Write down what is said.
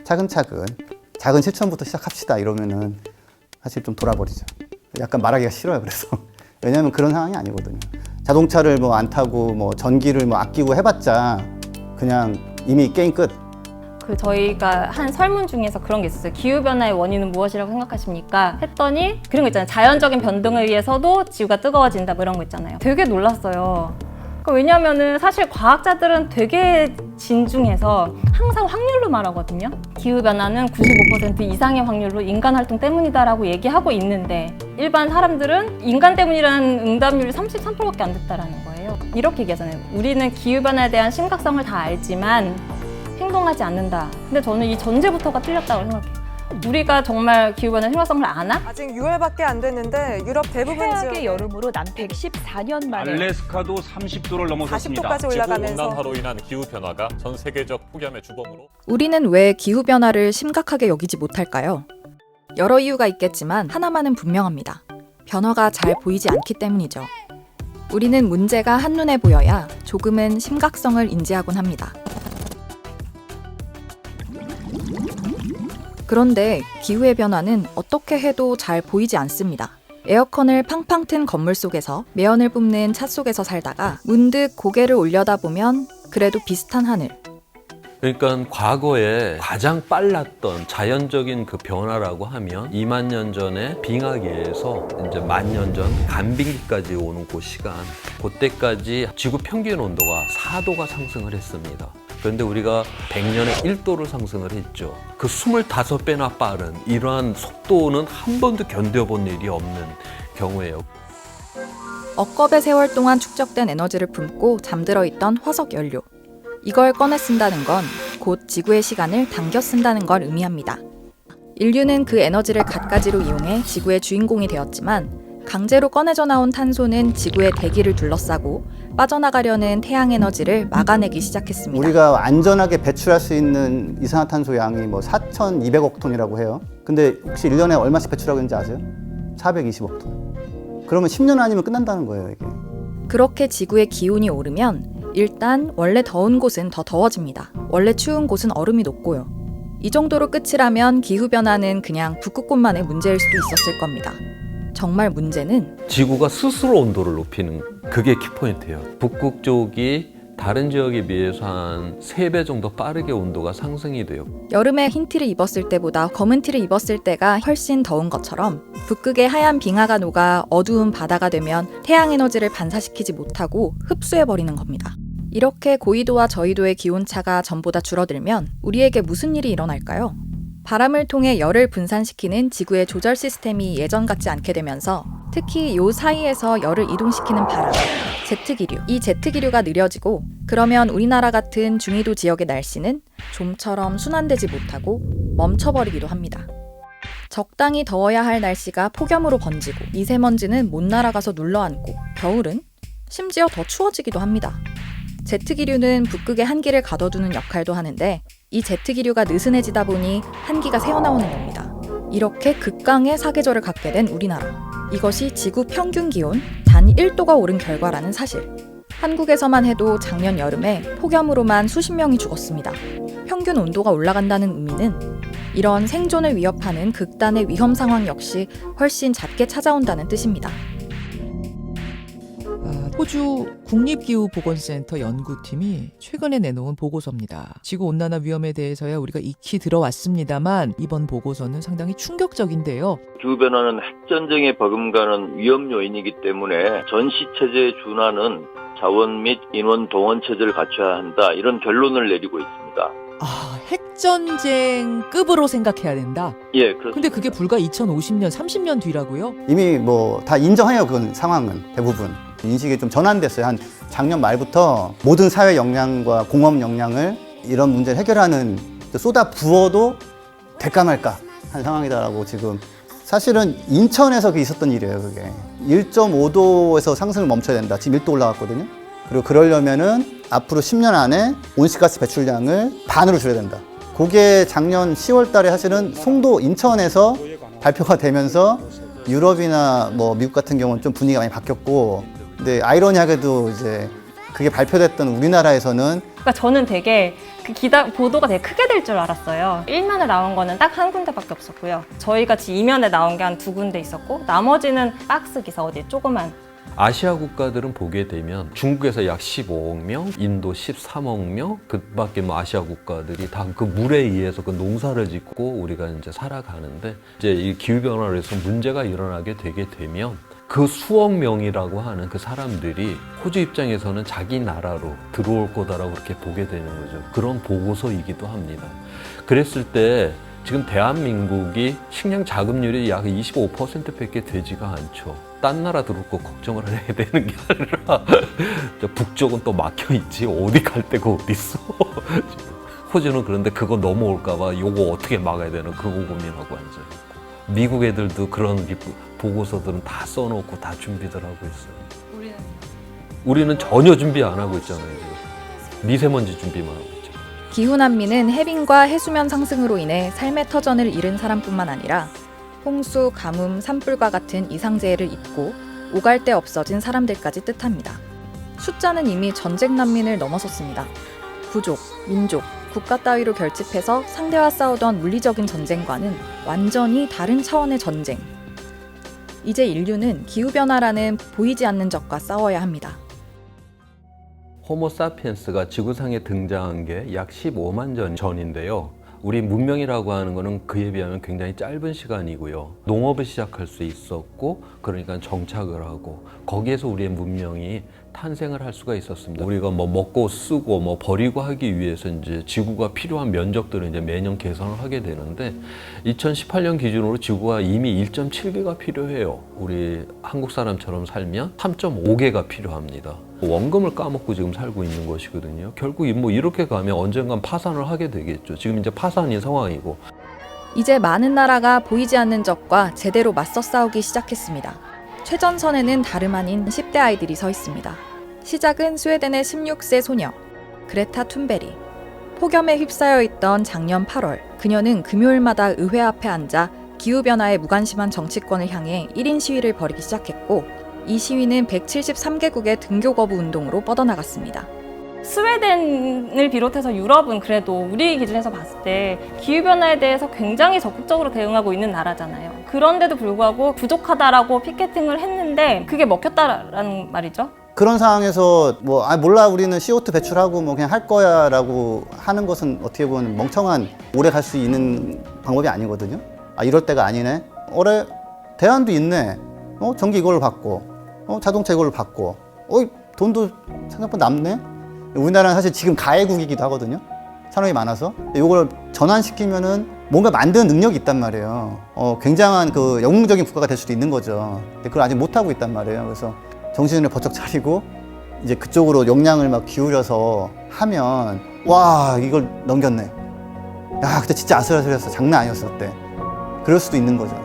차근차근 작은 실천부터 시작합시다 이러면은 사실 좀 돌아버리죠. 약간 말하기가 싫어요. 그래서 왜냐하면 그런 상황이 아니거든요. 자동차를 뭐 안 타고 뭐 전기를 뭐 아끼고 해봤자 그냥 이미 게임 끝. 저희가 한 설문 중에서 그런 게 있었어요. 기후변화의 원인은 무엇이라고 생각하십니까? 했더니 그런 거 있잖아요. 자연적인 변동에 의해서도 지구가 뜨거워진다 뭐 이런 거 있잖아요. 되게 놀랐어요. 왜냐하면은 사실 과학자들은 되게 진중해서 항상 확률로 말하거든요. 기후변화는 95% 이상의 확률로 인간 활동 때문이다라고 얘기하고 있는데 일반 사람들은 인간 때문이라는 응답률이 33%밖에 안 됐다라는 거예요. 이렇게 얘기하잖아요. 우리는 기후변화에 대한 심각성을 다 알지만 행동하지 않는다. 근데 저는 이 전제부터가 틀렸다고 생각해요. 우리가 정말 기후변화 심각성을 아나? 아직 6월밖에 안 됐는데 유럽 대부분 최악의 지역 여름으로 난 114년 만에 알래스카도 30도를 넘어섰습니다. 40도까지 올라가면서 지구온난화로 인한 기후변화가 전 세계적 폭염의 주범으로 우리는 왜 기후변화를 심각하게 여기지 못할까요? 여러 이유가 있겠지만 하나만은 분명합니다. 변화가 잘 보이지 않기 때문이죠. 우리는 문제가 한눈에 보여야 조금은 심각성을 인지하곤 합니다. 그런데 기후의 변화는 어떻게 해도 잘 보이지 않습니다. 에어컨을 팡팡 튼 건물 속에서 매연을 뿜는 차 속에서 살다가 문득 고개를 올려다보면 그래도 비슷한 하늘. 그러니까 과거에 가장 빨랐던 자연적인 그 변화라고 하면 2만 년 전에 빙하기에서 이제 10,000년 전 간빙기까지 오는 그 시간, 그때까지 지구 평균 온도가 4도가 상승을 했습니다. 그런데 우리가 100년에 1도를 상승을 했죠. 그 25배나 빠른 이러한 속도는 한 번도 견뎌본 일이 없는 경우예요. 억겁의 세월 동안 축적된 에너지를 품고 잠들어 있던 화석 연료. 이걸 꺼내 쓴다는 건 곧 지구의 시간을 당겨 쓴다는 걸 의미합니다. 인류는 그 에너지를 갖가지로 이용해 지구의 주인공이 되었지만 강제로 꺼내져 나온 탄소는 지구의 대기를 둘러싸고 빠져나가려는 태양 에너지를 막아내기 시작했습니다. 우리가 안전하게 배출할 수 있는 이산화탄소 양이 뭐 4,200억 톤이라고 해요. 근데 혹시 1년에 얼마씩 배출하고 있는지 아세요? 420억 톤. 그러면 10년 아니면 끝난다는 거예요, 이게. 그렇게 지구의 기온이 오르면 일단 원래 더운 곳은 더 더워집니다. 원래 추운 곳은 얼음이 녹고요. 이 정도로 끝이라면 기후변화는 그냥 북극곰만의 문제일 수도 있었을 겁니다. 정말 문제는 지구가 스스로 온도를 높이는 그게 키포인트예요. 북극 쪽이 다른 지역에 비해서 한 3배 정도 빠르게 온도가 상승이 돼요. 여름에 흰 티를 입었을 때보다 검은 티를 입었을 때가 훨씬 더운 것처럼 북극의 하얀 빙하가 녹아 어두운 바다가 되면 태양 에너지를 반사시키지 못하고 흡수해버리는 겁니다. 이렇게 고緯도와 저緯도의 기온차가 전보다 줄어들면 우리에게 무슨 일이 일어날까요? 바람을 통해 열을 분산시키는 지구의 조절 시스템이 예전 같지 않게 되면서 특히 요 사이에서 열을 이동시키는 바람, 제트기류. 이 제트기류가 느려지고 그러면 우리나라 같은 중위도 지역의 날씨는 좀처럼 순환되지 못하고 멈춰버리기도 합니다. 적당히 더워야 할 날씨가 폭염으로 번지고 미세먼지는 못 날아가서 눌러앉고 겨울은 심지어 더 추워지기도 합니다. 제트기류는 북극의 한기를 가둬두는 역할도 하는데 이 제트기류가 느슨해지다 보니 한기가 새어나오는 겁니다. 이렇게 극강의 사계절을 갖게 된 우리나라. 이것이 지구 평균 기온 단 1도가 오른 결과라는 사실. 한국에서만 해도 작년 여름에 폭염으로만 수십 명이 죽었습니다. 평균 온도가 올라간다는 의미는 이런 생존을 위협하는 극단의 위험 상황 역시 훨씬 잦게 찾아온다는 뜻입니다. 호주 국립기후보건센터 연구팀이 최근에 내놓은 보고서입니다. 지구온난화 위험에 대해서야 우리가 익히 들어왔습니다만 이번 보고서는 상당히 충격적인데요. 기후변화는 핵전쟁에 버금가는 위험 요인이기 때문에 전시체제에 준하는 자원 및 인원 동원 체제를 갖춰야 한다. 이런 결론을 내리고 있습니다. 핵전쟁급으로 생각해야 된다? 예, 그렇습니다. 근데 그게 불과 2050년, 30년 뒤라고요? 이미 뭐 다 인정해요. 그건 상황은 대부분. 인식이 좀 전환됐어요. 한 작년 말부터 모든 사회 역량과 공업 역량을 이런 문제를 해결하는 쏟아 부어도 될까 말까 한 상황이다라고 지금. 사실은 인천에서 있었던 일이에요. 그게 1.5도에서 상승을 멈춰야 된다. 지금 1도 올라갔거든요. 그리고 그러려면은 앞으로 10년 안에 온실가스 배출량을 반으로 줄여야 된다. 그게 작년 10월 달에 사실은 송도 인천에서 발표가 되면서 유럽이나 뭐 미국 같은 경우는 좀 분위기가 많이 바뀌었고, 근데 아이러니하게도 이제 그게 발표됐던 우리나라에서는 그러니까 저는 되게 그 보도가 되게 크게 될 줄 알았어요. 1면에 나온 거는 딱 한 군데밖에 없었고요. 저희 같이 2면에 나온 게 한 2군데 있었고 나머지는 박스 기사 어디 조그만. 아시아 국가들은 보게 되면 중국에서 약 15억 명, 인도 13억 명, 그 밖에 뭐 아시아 국가들이 다 그 물에 의해서 그 농사를 짓고 우리가 이제 살아가는데 이제 이 기후변화로 해서 문제가 일어나게 되게 되면 그 수억 명이라고 하는 그 사람들이 호주 입장에서는 자기 나라로 들어올 거다라고 그렇게 보게 되는 거죠. 그런 보고서이기도 합니다. 그랬을 때 지금 대한민국이 식량 자급률이 약 25%밖에 되지가 않죠. 딴 나라 들어올 거 걱정을 해야 되는 게 아니라 북쪽은 또 막혀 있지 어디 갈 데가 어디 있어. 호주는 그런데 그거 넘어올까 봐 요거 어떻게 막아야 되나 그거 고민하고 앉아있고. 미국 애들도 그런 보고서들은 다 써놓고 다 준비들 하고 있어요. 우리는 전혀 준비 안 하고 있잖아요. 지금. 미세먼지 준비만 하고 있죠. 기후난민은 해빙과 해수면 상승으로 인해 삶의 터전을 잃은 사람뿐만 아니라 홍수, 가뭄, 산불과 같은 이상재해를 입고 오갈 데 없어진 사람들까지 뜻합니다. 숫자는 이미 전쟁 난민을 넘어섰습니다. 부족, 민족, 국가 따위로 결집해서 상대와 싸우던 물리적인 전쟁과는 완전히 다른 차원의 전쟁. 이제 인류는 기후변화라는 보이지 않는 적과 싸워야 합니다. 호모사피엔스가 지구상에 등장한 게 약 15만 년 전인데요. 우리 문명이라고 하는 거는 그에 비하면 굉장히 짧은 시간이고요. 농업을 시작할 수 있었고, 그러니까 정착을 하고, 거기에서 우리의 문명이 탄생을 할 수가 있었습니다. 우리가 뭐 먹고 쓰고 뭐 버리고 하기 위해서 이제 지구가 필요한 면적들을 이제 매년 개선을 하게 되는데 2018년 기준으로 지구가 이미 1.7개가 필요해요. 우리 한국 사람처럼 살면 3.5개가 필요합니다. 원금을 까먹고 지금 살고 있는 것이거든요. 결국 뭐 이렇게 가면 언젠간 파산을 하게 되겠죠. 지금 이제 파산인 상황이고. 이제 많은 나라가 보이지 않는 적과 제대로 맞서 싸우기 시작했습니다. 최전선에는 다름 아닌 10대 아이들이 서 있습니다. 시작은 스웨덴의 16세 소녀 그레타 툰베리. 폭염에 휩싸여 있던 작년 8월 그녀는 금요일마다 의회 앞에 앉아 기후변화에 무관심한 정치권을 향해 1인 시위를 벌이기 시작했고 이 시위는 173개국의 등교 거부 운동으로 뻗어나갔습니다. 스웨덴을 비롯해서 유럽은 그래도 우리 기준에서 봤을 때 기후변화에 대해서 굉장히 적극적으로 대응하고 있는 나라잖아요. 그런데도 불구하고 부족하다라고 피켓팅을 했는데 그게 먹혔다라는 말이죠. 그런 상황에서 뭐 몰라 우리는 CO2 배출하고 뭐 그냥 할 거야 라고 하는 것은 어떻게 보면 멍청한 오래 갈 수 있는 방법이 아니거든요. 이럴 때가 아니네. 올해 대안도 있네. 전기 이걸로 받고 자동차 이걸로 받고 돈도 생각보다 남네. 우리나라는 사실 지금 가해국이기도 하거든요. 산업이 많아서. 이걸 전환시키면은 뭔가 만드는 능력이 있단 말이에요. 굉장한 그 영웅적인 국가가 될 수도 있는 거죠. 근데 그걸 아직 못하고 있단 말이에요. 그래서 정신을 번쩍 차리고 이제 그쪽으로 역량을 막 기울여서 하면 와 이걸 넘겼네. 야 그때 진짜 아슬아슬했어. 장난 아니었어 그때. 그럴 수도 있는 거죠.